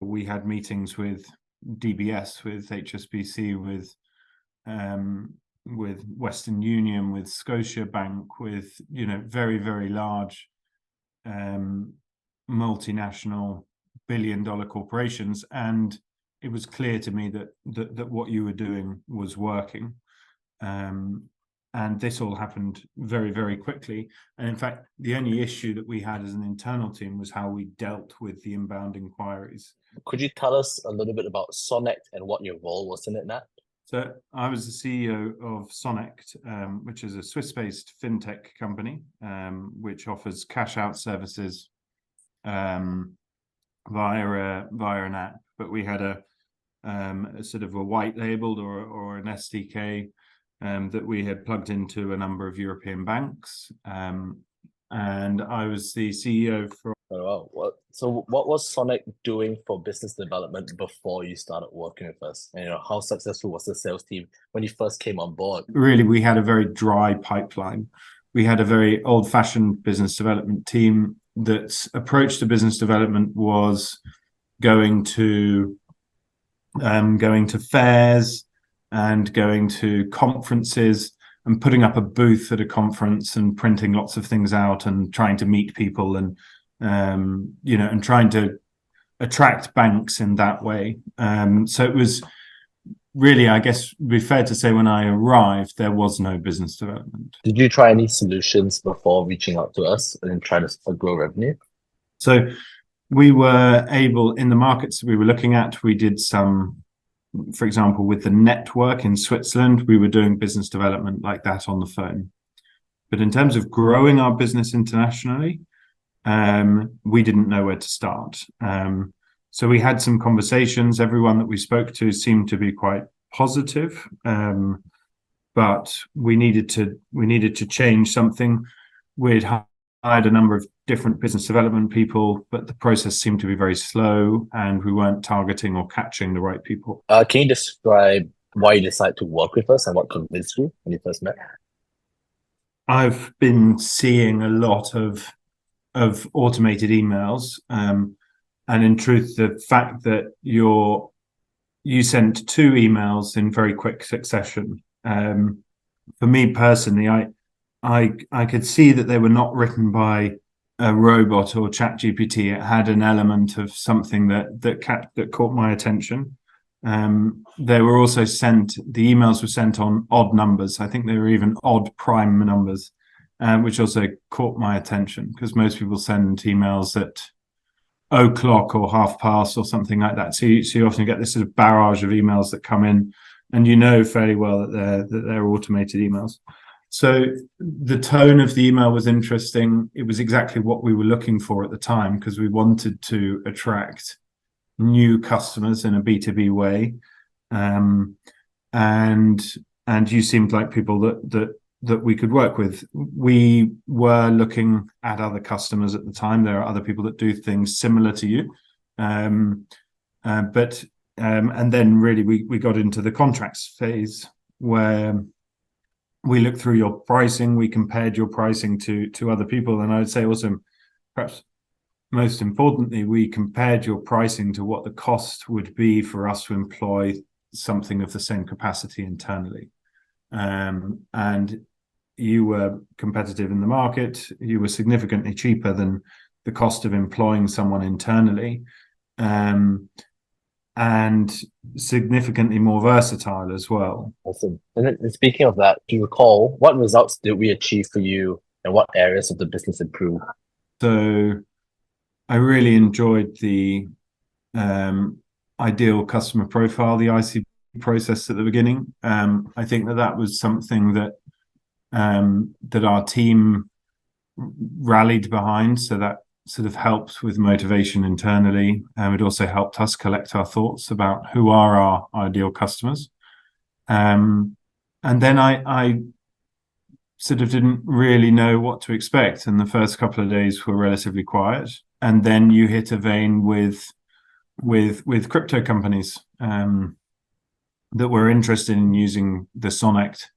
we had meetings with DBS, with HSBC, with Western Union, with Scotiabank, with very, very large multinational billion-dollar corporations, and it was clear to me that what you were doing was working. And this all happened very, very quickly. And in fact, the only issue that we had as an internal team was how we dealt with the inbound inquiries. Could you tell us a little bit about Sonect and what your role was in it, Nat? So I was the CEO of Sonect, which is a Swiss-based fintech company, which offers cash-out services via an app. But we had a sort of a white-labeled or an SDK that we had plugged into a number of European banks, and I was the CEO for. Oh, wow. So what was Sonect doing for business development before you started working with us? And how successful was the sales team when you first came on board? Really, we had a very dry pipeline. We had a very old-fashioned business development team that's approach to business development was going to fairs and going to conferences and putting up a booth at a conference and printing lots of things out and trying to meet people and and trying to attract banks in that way. So it was really, I guess, it'd be fair to say when I arrived, there was no business development. Did you try any solutions before reaching out to us and trying to grow revenue? So we were able, in the markets we were looking at, we did some, for example, with the network in Switzerland, we were doing business development like that on the phone. But in terms of growing our business internationally, we didn't know where to start. So we had some conversations. Everyone that we spoke to seemed to be quite positive, but we needed to change something. We'd hired a number of different business development people, but the process seemed to be very slow, and we weren't targeting or catching the right people. Can you describe why you decided to work with us and what convinced you when you first met? I've been seeing a lot of automated emails, and in truth, the fact that you sent 2 emails in very quick succession, for me personally, I could see that they were not written by a robot or ChatGPT. It had an element of something that caught my attention. They were also the emails were sent on odd numbers. I think they were even odd prime numbers, which also caught my attention because most people send emails at o'clock or past or something like that. So you often get this sort of barrage of emails that come in, and fairly well that they're automated emails. So the tone of the email was interesting. It was exactly what we were looking for at the time because we wanted to attract new customers in a B2B way, and you seemed like people that we could work with. We were looking at other customers at the time. There are other people that do things similar to you, and then really we got into the contracts phase where we looked through your pricing, we compared your pricing to other people, and I would say also, perhaps most importantly, we compared your pricing to what the cost would be for us to employ something of the same capacity internally. And you were competitive in the market. You were significantly cheaper than the cost of employing someone internally, and significantly more versatile as well. Awesome. And then speaking of that, do you recall what results did we achieve for you and what areas of the business improved? So I really enjoyed the ideal customer profile, the ICP process at the beginning. I think that was something that our team rallied behind, so that sort of helped with motivation internally. It also helped us collect our thoughts about who are our ideal customers. And then I sort of didn't really know what to expect, and the first couple of days were relatively quiet. And then you hit a vein with crypto companies that were interested in using the Sonect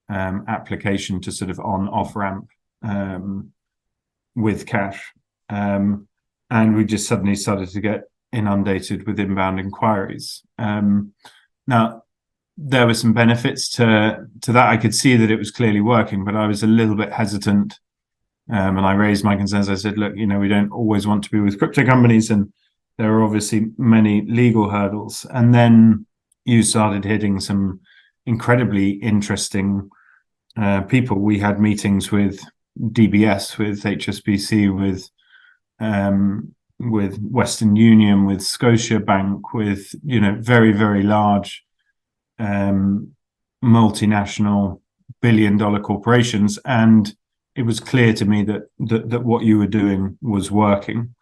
application to sort of on-off ramp with cash. And we just suddenly started to get inundated with inbound inquiries. Now, there were some benefits to that. I could see that it was clearly working, but I was a little bit hesitant. And I raised my concerns. I said, look, we don't always want to be with crypto companies, and there are obviously many legal hurdles. And then you started hitting some incredibly interesting people. We had meetings with DBS, with HSBC, with Western Union, with Scotiabank, with very, very large multinational billion-dollar corporations, and it was clear to me that what you were doing was working.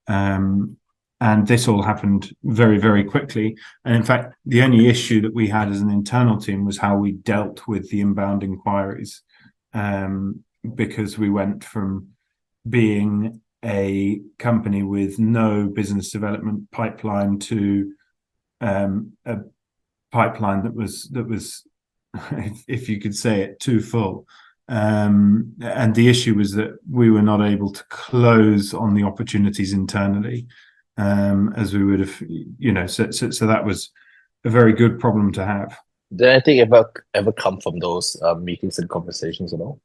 And this all happened very, very quickly. And in fact, the only issue that we had as an internal team was how we dealt with the inbound inquiries, because we went from being a company with no business development pipeline to a pipeline that was if you could say it, too full. And the issue was that we were not able to close on the opportunities internally, as we would have, so that was a very good problem to have. Did anything ever come from those meetings and conversations at all?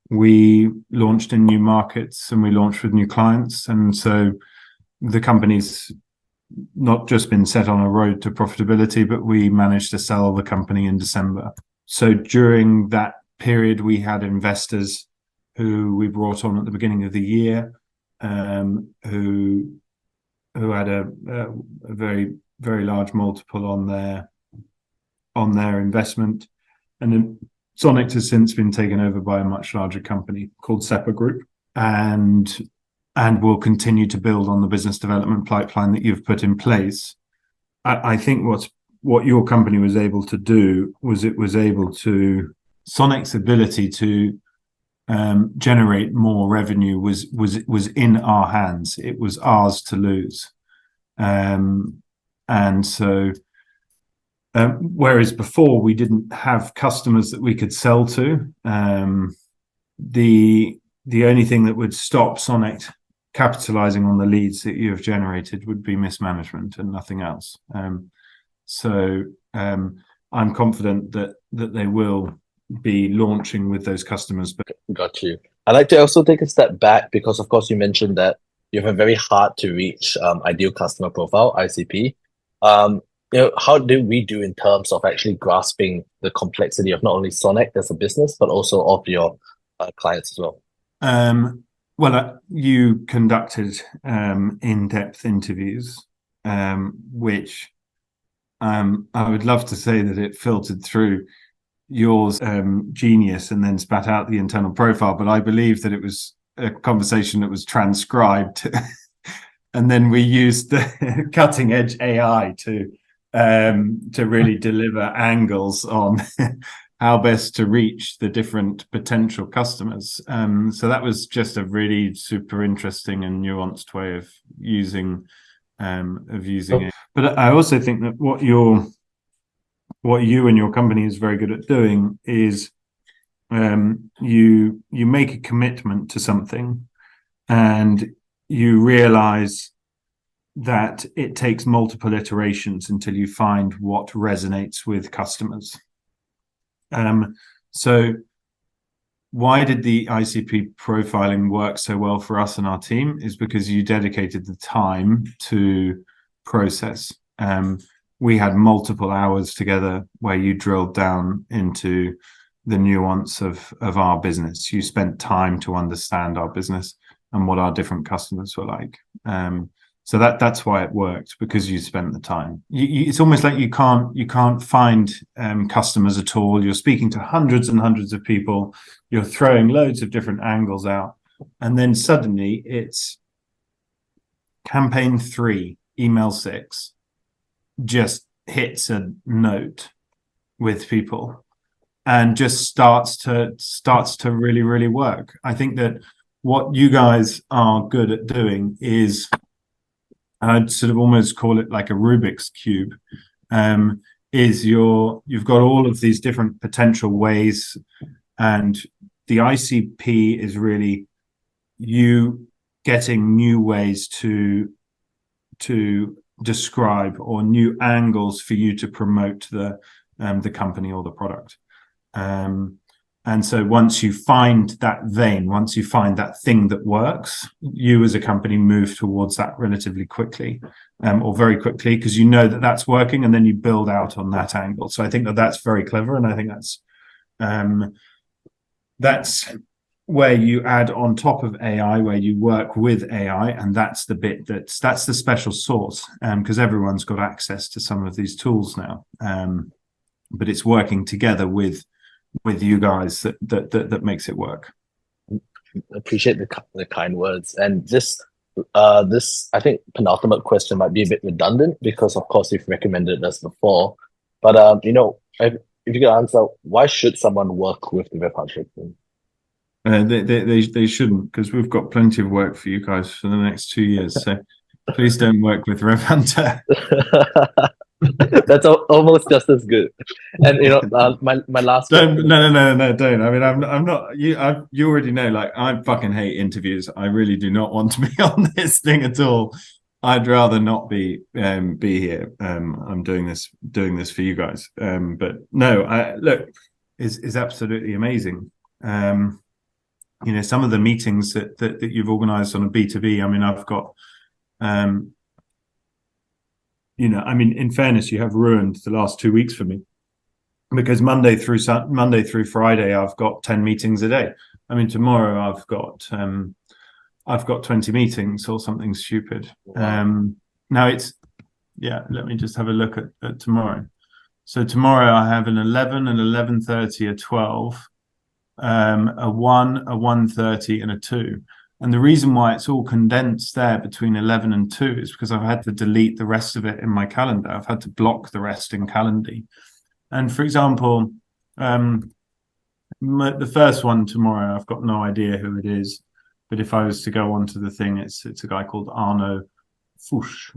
We launched in new markets and we launched with new clients, and so the company's not just been set on a road to profitability, but we managed to sell the company in December. So during that period, we had investors who we brought on at the beginning of the year, who had a very, very large multiple on their investment, and then Sonect has since been taken over by a much larger company called SEPA Group, and will continue to build on the business development pipeline that you've put in place. I think what your company was able to do was it was able to Sonect's ability to generate more revenue was in our hands. It was ours to lose, and so whereas before we didn't have customers that we could sell to, the only thing that would stop Sonect capitalizing on the leads that you have generated would be mismanagement and nothing else. So I'm confident that they will be launching with those customers. But got you. I'd like to also take a step back because, of course, you mentioned that you have a very hard to reach ideal customer profile, ICP. How did we do in terms of actually grasping the complexity of not only Sonect as a business, but also of your clients as well? Well, you conducted in-depth interviews, which I would love to say that it filtered through yours genius and then spat out the internal profile, but I believe that it was a conversation that was transcribed and then we used the cutting edge AI to really deliver angles on how best to reach the different potential customers. So that was just a really super interesting and nuanced way of using it. But I also think that what you and your company is very good at doing is you make a commitment to something and you realize that it takes multiple iterations until you find what resonates with customers. So why did the ICP profiling work so well for us and our team is because you dedicated the time to process. We had multiple hours together where you drilled down into the nuance of our business. You spent time to understand our business and what our different customers were like. So that's why it worked, because you spent the time. It's almost like you can't find customers at all. You're speaking to hundreds and hundreds of people. You're throwing loads of different angles out, and then suddenly it's campaign 3, email 6, just hits a note with people, and just starts to really, really work. I think that what you guys are good at doing is, I'd sort of almost call it like a Rubik's cube, is you've got all of these different potential ways, and the ICP is really you getting new ways to to describe, or new angles for you to promote the company or the product. And so once you find that vein, once you find that thing that works, you as a company move towards that relatively quickly, or very quickly, because you know that that's working, and then you build out on that angle. So I think that that's very clever, and I think that's where you add on top of AI, where you work with AI, and that's the bit that's the special sauce, because everyone's got access to some of these tools now, but it's working together with you guys that makes it work. Appreciate the kind words. And this I think penultimate question might be a bit redundant, because of course you've recommended us before, but if you could answer, why should someone work with the Web Hunter team? They shouldn't, because we've got plenty of work for you guys for the next 2 years. So please don't work with Rev Hunter. That's almost just as good. And my last question. No, don't. I mean, I'm not. You already know. Like, I fucking hate interviews. I really do not want to be on this thing at all. I'd rather not be here. I'm doing this for you guys. But no, look, is absolutely amazing. Some of the meetings that you've organised on a B2B. I mean, I've got. In fairness, you have ruined the last 2 weeks for me, because Monday through Friday, I've got 10 meetings a day. I mean, tomorrow I've got 20 meetings or something stupid. Wow. Now let me just have a look at tomorrow. So tomorrow I have an 11, an 11:30, a 12, a 1, a 1:30, and a 2. And the reason why it's all condensed there between 11 and 2 is because I've had to delete the rest of it in my calendar. I've had to block the rest in Calendly. And for example, the first one tomorrow, I've got no idea who it is. But if I was to go onto the thing, it's a guy called Arno Fuchs.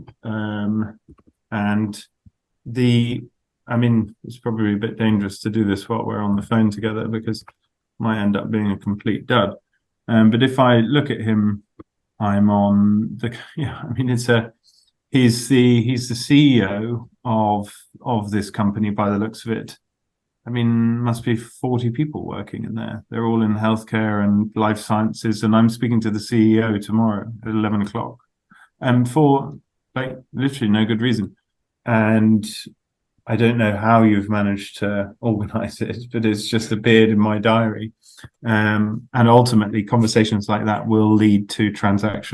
It's probably a bit dangerous to do this while we're on the phone together, because it might end up being a complete dud. But if I look at him, I'm on he's the CEO of this company by the looks of it. I mean, must be 40 people working in there. They're all in healthcare and life sciences, and I'm speaking to the CEO tomorrow at 11 o'clock, and for literally no good reason. And I don't know how you've managed to organize it, but it's just appeared in my diary. And ultimately, conversations like that will lead to transactions.